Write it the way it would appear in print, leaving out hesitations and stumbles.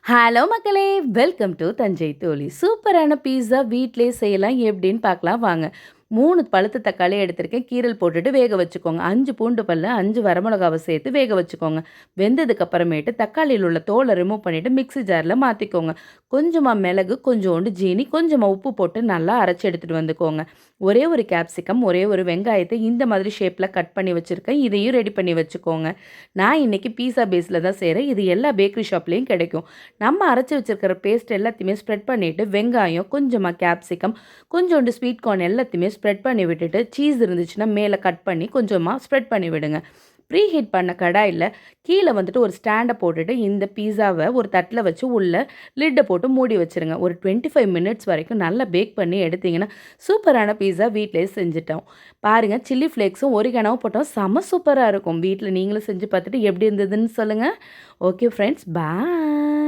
Hello மக்களே! Welcome to Thanjai தோழி. சூப்பரான பீஸா வீட்லயே செய்யலாம் எப்படின்னு பார்க்கலாம் வாங்க. 3 பழுத்த தக்காளி எடுத்திருக்கேன். கீரல் போட்டுட்டு வேக வச்சுக்கோங்க. 5 பூண்டு பல்லு, 5 வரமிளகாவ சேர்த்து வேக வச்சுக்கோங்க. வெந்ததுக்கு அப்புறமேட்டு தக்காளியில உள்ள தோல ரிமூவ் பண்ணிட்டு மிக்ஸி ஜார்ல மாத்திக்கோங்க. கொஞ்சமா மிளகு, கொஞ்சோண்டு ஜீனி, கொஞ்சமா உப்பு போட்டு நல்லா அரைச்சு எடுத்துட்டு வந்துக்கோங்க. ஒரே ஒரு கேப்சிகம், ஒரே ஒரு வெங்காயத்த இந்த மாதிரி ஷேப்ல கட் பண்ணி வச்சிருக்கேன். இதையும் ரெடி பண்ணி வச்சுக்கோங்க. நான் இன்னைக்கு பீஸா பேஸ்ல தான் செய்றேன். இது எல்லா பேக்கரி ஷாப்லயும் கிடைக்கும். நம்ம அரைச்சு வச்சிருக்கிற பேஸ்ட் எல்லாத்தையுமே ஸ்ப்ரெட் பண்ணிட்டு, வெங்காயம், கொஞ்சமா கேப்சிகம், கொஞ்சோண்டு ஸ்வீட் கார்ன் எல்லாத்தையுமே ஸ்ப்ரெட் பண்ணி விட்டுட்டு, சீஸ் இருந்துச்சுன்னா மேலே கட் பண்ணி கொஞ்சமா ஸ்ப்ரெட் பண்ணி விடுங்க. ப்ரீ ஹீட் பண்ண கடாயில கீழ வந்துட்டு ஒரு ஸ்டாண்ட போட்டுட்டு, இந்த பீஸாவ ஒரு தட்டுல வச்சு உள்ள லிட்ட போட்டு மூடி வச்சுருங்க. ஒரு 25 மினிட்ஸ் வரைக்கும் நல்லா பேக் பண்ணி எடுத்தீங்கன்னா, சூப்பரான பீஸா வீட்லயே செஞ்சுட்டோம். பாருங்க சில்லி ஃப்ளேக்ஸும், ஒரிகானோவும் போட்டோம். செம சூப்பரா இருக்கும். வீட்ல நீங்களும் செஞ்சு பார்த்துட்டு எப்படி இருந்ததுன்னு சொல்லுங்க. ஓகே ஃப்ரெண்ட்ஸ், பாய்.